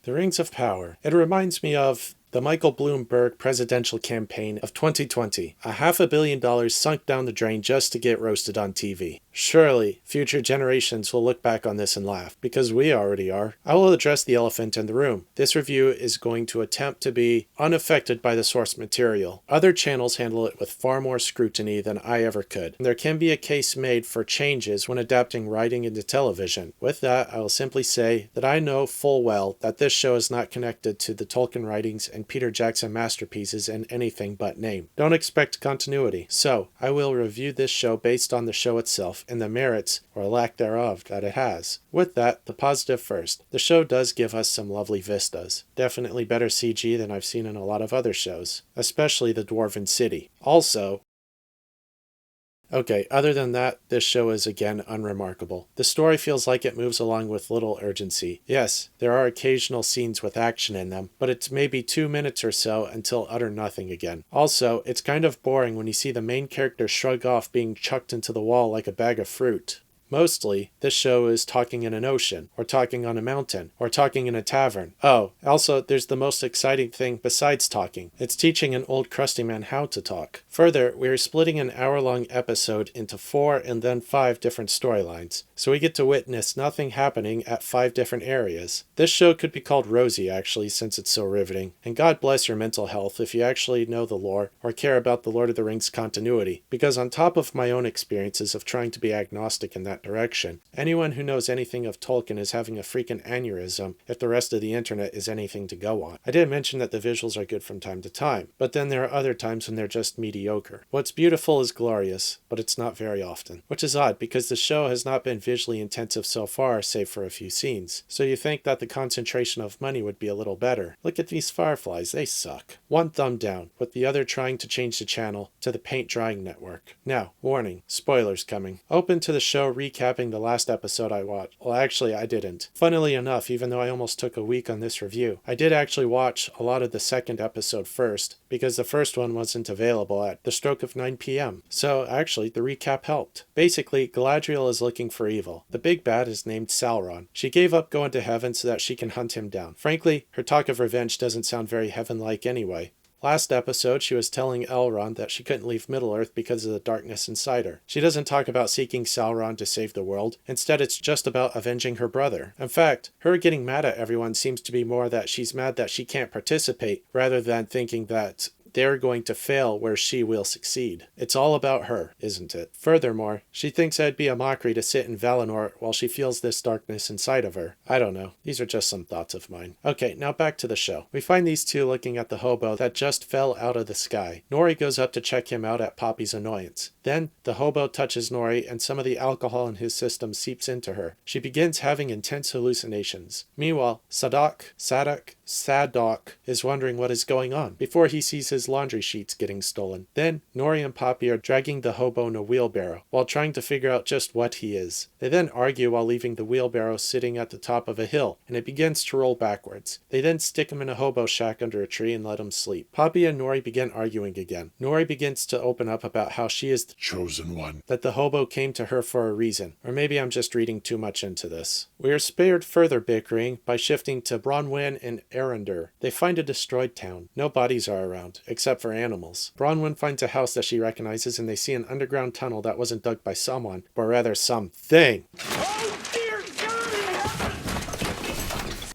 The Rings of Power. It reminds me of the Michael Bloomberg presidential campaign of 2020. $500 million sunk down the drain just to get roasted on TV. Surely, future generations will look back on this and laugh, because we already are. I will address the elephant in the room. This review is going to attempt to be unaffected by the source material. Other channels handle it with far more scrutiny than I ever could. There can be a case made for changes when adapting writing into television. With that, I will simply say that I know full well that this show is not connected to the Tolkien writings and Peter Jackson masterpieces in anything but name. Don't expect continuity. So, I will review this show based on the show itself and the merits, or lack thereof, that it has. With that, the positive first. The show does give us some lovely vistas. Definitely better CG than I've seen in a lot of other shows, especially the Dwarven City. Also, okay, other than that, this show is again unremarkable. The story feels like it moves along with little urgency. Yes, there are occasional scenes with action in them, but it's maybe 2 minutes or so until utter nothing again. Also, it's kind of boring when you see the main character shrug off being chucked into the wall like a bag of fruit. Mostly, this show is talking in an ocean, or talking on a mountain, or talking in a tavern. Oh, also, there's the most exciting thing besides talking. It's teaching an old crusty man how to talk. Further, we are splitting an hour-long episode into 4 and then 5 different storylines, so we get to witness nothing happening at 5 different areas. This show could be called Rosie, actually, since it's so riveting. And God bless your mental health if you actually know the lore, or care about the Lord of the Rings continuity, because on top of my own experiences of trying to be agnostic in that direction, anyone who knows anything of Tolkien is having a freaking aneurysm if the rest of the internet is anything to go on. I did mention that the visuals are good from time to time, but then there are other times when they're just mediocre. What's beautiful is glorious, but it's not very often. Which is odd, because the show has not been visually intensive so far, save for a few scenes. So you think that the concentration of money would be a little better. Look at these fireflies, they suck. One thumb down, with the other trying to change the channel to the paint drying network. Now, warning, spoilers coming. Open to the show recapping the last episode I watched. Well, actually, I didn't. Funnily enough, even though I almost took a week on this review, I did actually watch a lot of the second episode first, because the first one wasn't available at the stroke of 9 p.m. So, actually, the recap helped. Basically, Galadriel is looking for evil. The big bad is named Sauron. She gave up going to heaven so that she can hunt him down. Frankly, her talk of revenge doesn't sound very heaven-like anyway. Last episode, she was telling Elrond that she couldn't leave Middle-earth because of the darkness inside her. She doesn't talk about seeking Sauron to save the world. Instead, it's just about avenging her brother. In fact, her getting mad at everyone seems to be more that she's mad that she can't participate, rather than thinking that they're going to fail where she will succeed. It's all about her, isn't it? Furthermore, she thinks it'd be a mockery to sit in Valinor while she feels this darkness inside of her. I don't know. These are just some thoughts of mine. Okay, now back to the show. We find these two looking at the hobo that just fell out of the sky. Nori goes up to check him out at Poppy's annoyance. Then, the hobo touches Nori and some of the alcohol in his system seeps into her. She begins having intense hallucinations. Meanwhile, Sadok is wondering what is going on before he sees his laundry sheets getting stolen. Then, Nori and Poppy are dragging the hobo in a wheelbarrow while trying to figure out just what he is. They then argue while leaving the wheelbarrow sitting at the top of a hill, and it begins to roll backwards. They then stick him in a hobo shack under a tree and let him sleep. Poppy and Nori begin arguing again. Nori begins to open up about how she is the chosen one, that the hobo came to her for a reason, or maybe I'm just reading too much into this. We are spared further bickering by shifting to Bronwyn and Erendur. They find a destroyed town. No bodies are around, except for animals. Bronwyn finds a house that she recognizes, and they see an underground tunnel that wasn't dug by someone, but rather something. Oh dear God!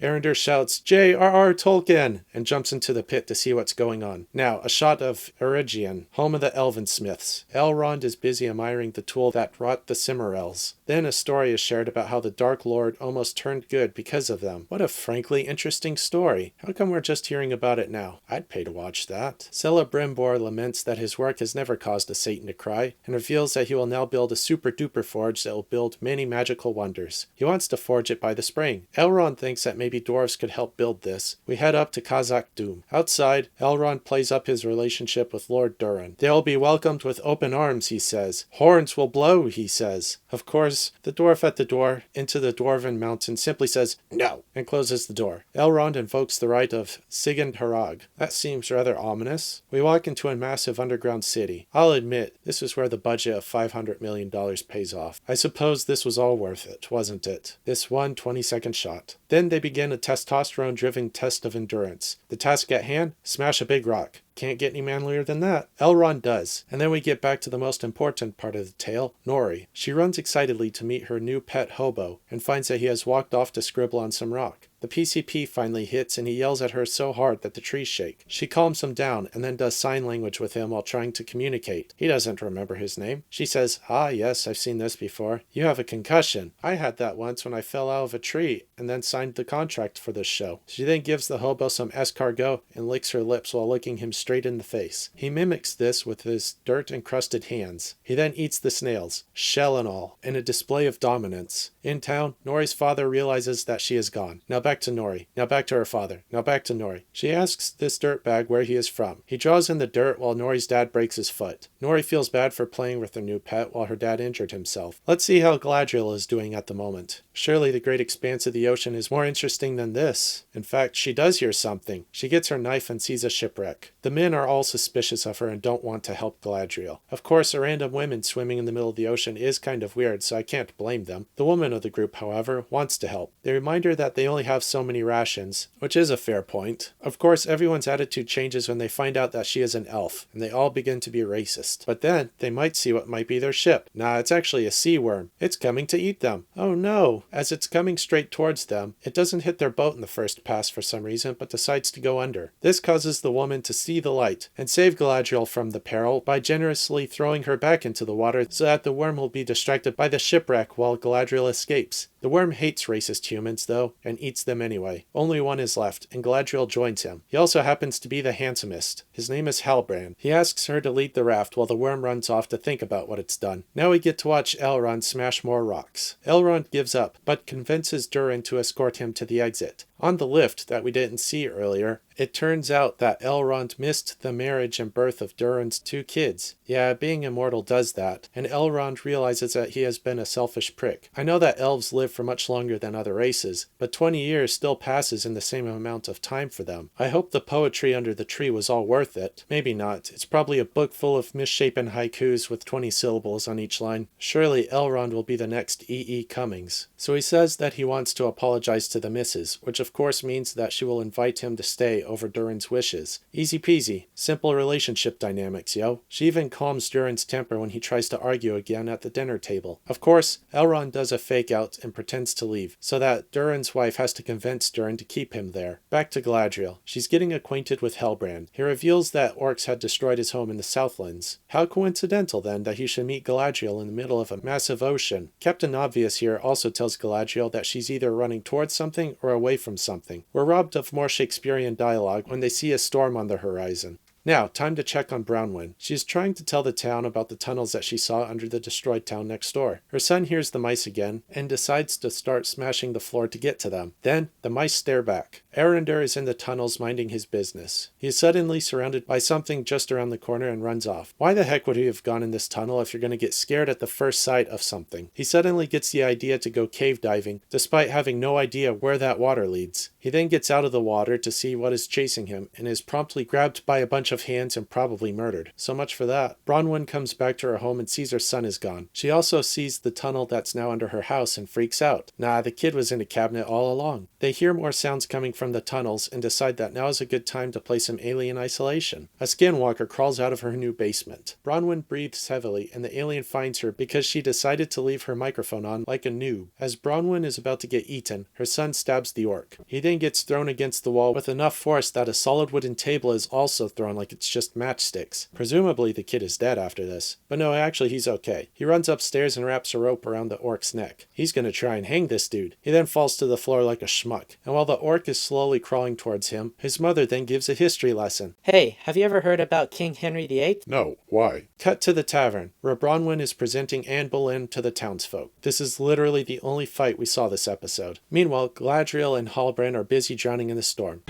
Erendur shouts, J.R.R. Tolkien, and jumps into the pit to see what's going on. Now, a shot of Eregion, home of the Elven Smiths. Elrond is busy admiring the tool that wrought the Cimmerels. Then a story is shared about how the Dark Lord almost turned good because of them. What a frankly interesting story. How come we're just hearing about it now? I'd pay to watch that. Celebrimbor laments that his work has never caused a Satan to cry, and reveals that he will now build a super-duper forge that will build many magical wonders. He wants to forge it by the spring. Elrond thinks that maybe dwarves could help build this. We head up to Khazak Dûm. Outside, Elrond plays up his relationship with Lord Durin. They'll be welcomed with open arms, he says. Horns will blow, he says. Of course, the dwarf at the door into the Dwarven Mountain simply says, no, and closes the door. Elrond invokes the right of Sigurd Harag. That seems rather ominous. We walk into a massive underground city. I'll admit, this is where the budget of $500 million pays off. I suppose this was all worth it, wasn't it? This one 20-second shot. Then they begin a testosterone-driven test of endurance. The task at hand? Smash a big rock. Can't get any manlier than that. Elrond does. And then we get back to the most important part of the tale, Nori. She runs excitedly to meet her new pet hobo and finds that he has walked off to scribble on some rock. The PCP finally hits and he yells at her so hard that the trees shake. She calms him down and then does sign language with him while trying to communicate. He doesn't remember his name. She says, "Ah, yes, I've seen this before. You have a concussion. I had that once when I fell out of a tree and then signed the contract for this show." She then gives the hobo some escargot and licks her lips while looking him straight in the face. He mimics this with his dirt-encrusted hands. He then eats the snails, shell and all, in a display of dominance. In town, Nori's father realizes that she is gone. Now back to Nori. Now back to her father. Now back to Nori. She asks this dirtbag where he is from. He draws in the dirt while Nori's dad breaks his foot. Nori feels bad for playing with her new pet while her dad injured himself. Let's see how Galadriel is doing at the moment. Surely the great expanse of the ocean is more interesting than this. In fact, she does hear something. She gets her knife and sees a shipwreck. The men are all suspicious of her and don't want to help Galadriel. Of course, a random woman swimming in the middle of the ocean is kind of weird, so I can't blame them. The woman of the group, however, wants to help. They remind her that they only have so many rations, which is a fair point. Of course, everyone's attitude changes when they find out that she is an elf, and they all begin to be racist. But then, they might see what might be their ship. Nah, it's actually a sea worm. It's coming to eat them. Oh no! As it's coming straight towards them, it doesn't hit their boat in the first pass for some reason, but decides to go under. This causes the woman to see the light and save Galadriel from the peril by generously throwing her back into the water so that the worm will be distracted by the shipwreck while Galadriel escapes. The worm hates racist humans, though, and eats them anyway. Only one is left, and Galadriel joins him. He also happens to be the handsomest. His name is Halbrand. He asks her to lead the raft while the worm runs off to think about what it's done. Now we get to watch Elrond smash more rocks. Elrond gives up, but convinces Durin to escort him to the exit. On the lift that we didn't see earlier, it turns out that Elrond missed the marriage and birth of Durin's 2 kids. Yeah, being immortal does that, and Elrond realizes that he has been a selfish prick. I know that elves live for much longer than other races, but 20 years still passes in the same amount of time for them. I hope the poetry under the tree was all worth it. Maybe not. It's probably a book full of misshapen haikus with 20 syllables on each line. Surely Elrond will be the next E.E. Cummings. So he says that he wants to apologize to the missus, which of course means that she will invite him to stay over Durin's wishes. Easy peasy. Simple relationship dynamics, yo. She even calms Durin's temper when he tries to argue again at the dinner table. Of course, Elrond does a fake out and pretends to leave, so that Durin's wife has to convince Durin to keep him there. Back to Galadriel. She's getting acquainted with Halbrand. He reveals that orcs had destroyed his home in the Southlands. How coincidental, then, that he should meet Galadriel in the middle of a massive ocean. Captain Obvious here also tells Galadriel that she's either running towards something or away from something. We're robbed of more Shakespearean dialogue when they see a storm on the horizon. Now, time to check on Bronwyn. She's trying to tell the town about the tunnels that she saw under the destroyed town next door. Her son hears the mice again and decides to start smashing the floor to get to them. Then, the mice stare back. Eärendil is in the tunnels minding his business. He is suddenly surrounded by something just around the corner and runs off. Why the heck would he have gone in this tunnel if you're going to get scared at the first sight of something? He suddenly gets the idea to go cave diving, despite having no idea where that water leads. He then gets out of the water to see what is chasing him and is promptly grabbed by a bunch of hands and probably murdered. So much for that. Bronwyn comes back to her home and sees her son is gone. She also sees the tunnel that's now under her house and freaks out. Nah, the kid was in a cabinet all along. They hear more sounds coming from the tunnels and decide that now is a good time to play some alien isolation. A skinwalker crawls out of her new basement. Bronwyn breathes heavily and the alien finds her because she decided to leave her microphone on like a noob. As Bronwyn is about to get eaten, her son stabs the orc. He then gets thrown against the wall with enough force that a solid wooden table is also thrown like it's just matchsticks. Presumably the kid is dead after this. But no, actually he's okay. He runs upstairs and wraps a rope around the orc's neck. He's gonna try and hang this dude. He then falls to the floor like a schmuck. And while the orc is slowly crawling towards him, his mother then gives a history lesson. Hey, have you ever heard about King Henry VIII? No, why? Cut to the tavern, where Bronwyn is presenting Anne Boleyn to the townsfolk. This is literally the only fight we saw this episode. Meanwhile, Galadriel and Halbrand are busy drowning in the storm.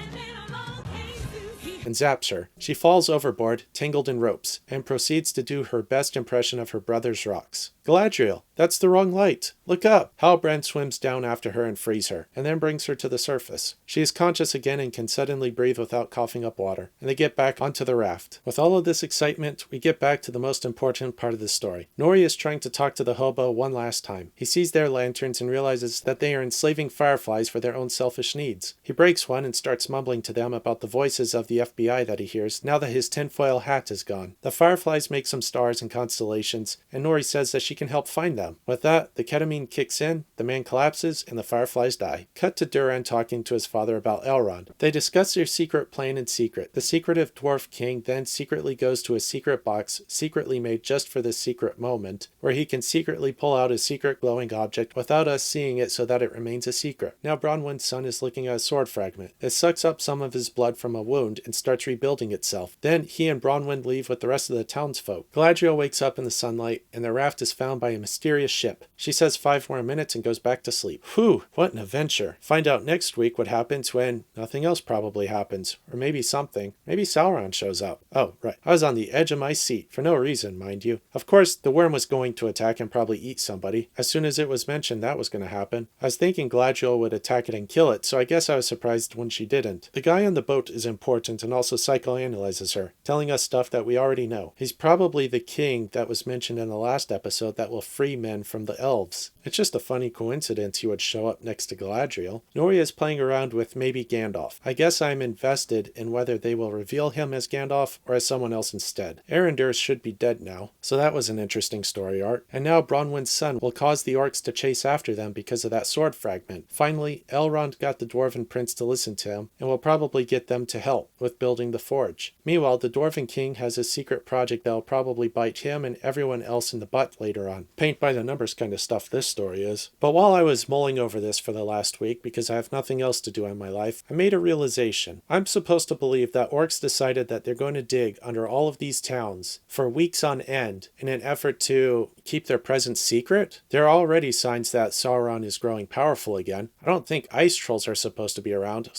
And zaps her. She falls overboard, tangled in ropes, and proceeds to do her best impression of her brother's rocks. Galadriel, that's the wrong light. Look up. Halbrand swims down after her and frees her, and then brings her to the surface. She is conscious again and can suddenly breathe without coughing up water, and they get back onto the raft. With all of this excitement, we get back to the most important part of the story. Nori is trying to talk to the hobo one last time. He sees their lanterns and realizes that they are enslaving fireflies for their own selfish needs. He breaks one and starts mumbling to them about the voices of the FBI that he hears now that his tinfoil hat is gone. The fireflies make some stars and constellations, and Nori says that she can help find them. With that, the ketamine kicks in, the man collapses, and the fireflies die. Cut to Duran talking to his father about Elrond. They discuss their secret plan in secret. The secretive dwarf king then secretly goes to a secret box, secretly made just for this secret moment, where he can secretly pull out a secret glowing object without us seeing it so that it remains a secret. Now Bronwyn's son is looking at a sword fragment. It sucks up some of his blood from a wound and starts rebuilding itself. Then he and Bronwyn leave with the rest of the townsfolk. Galadriel wakes up in the sunlight, and the raft is found by a mysterious ship. She says 5 more minutes and goes back to sleep. Whew, what an adventure. Find out next week what happens when nothing else probably happens. Or maybe something. Maybe Sauron shows up. Oh, right. I was on the edge of my seat. For no reason, mind you. Of course, the worm was going to attack and probably eat somebody. As soon as it was mentioned that was going to happen. I was thinking Galadriel would attack it and kill it, so I guess I was surprised when she didn't. The guy on the boat is important and also psychoanalyzes her, telling us stuff that we already know. He's probably the king that was mentioned in the last episode that will free men from the elves. It's just a funny coincidence he would show up next to Galadriel. Nori is playing around with maybe Gandalf. I guess I'm invested in whether they will reveal him as Gandalf or as someone else instead. Erendur should be dead now, so that was an interesting story arc. And now Bronwyn's son will cause the orcs to chase after them because of that sword fragment. Finally, Elrond got the Dwarven Prince to listen to him, and will probably get them to help with building the forge. Meanwhile, the Dwarven King has a secret project that will probably bite him and everyone else in the butt later on. Paint by the numbers kind of stuff this story is. But while I was mulling over this for the last week because I have nothing else to do in my life, I made a realization. I'm supposed to believe that orcs decided that they're going to dig under all of these towns for weeks on end in an effort to keep their presence secret? There are already signs that Sauron is growing powerful again. I don't think ice trolls are supposed to be around,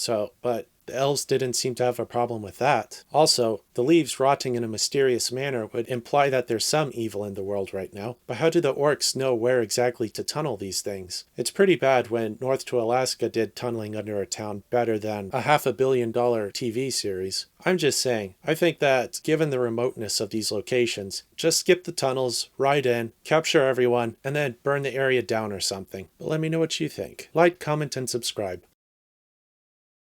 but the elves didn't seem to have a problem with that. Also, the leaves rotting in a mysterious manner would imply that there's some evil in the world right now. But how do the orcs know where exactly to tunnel these things? It's pretty bad when North to Alaska did tunneling under a town better than a $500 million TV series. I'm just saying, I think that given the remoteness of these locations, just skip the tunnels, ride in, capture everyone, and then burn the area down or something. But let me know what you think. Like, comment, and subscribe.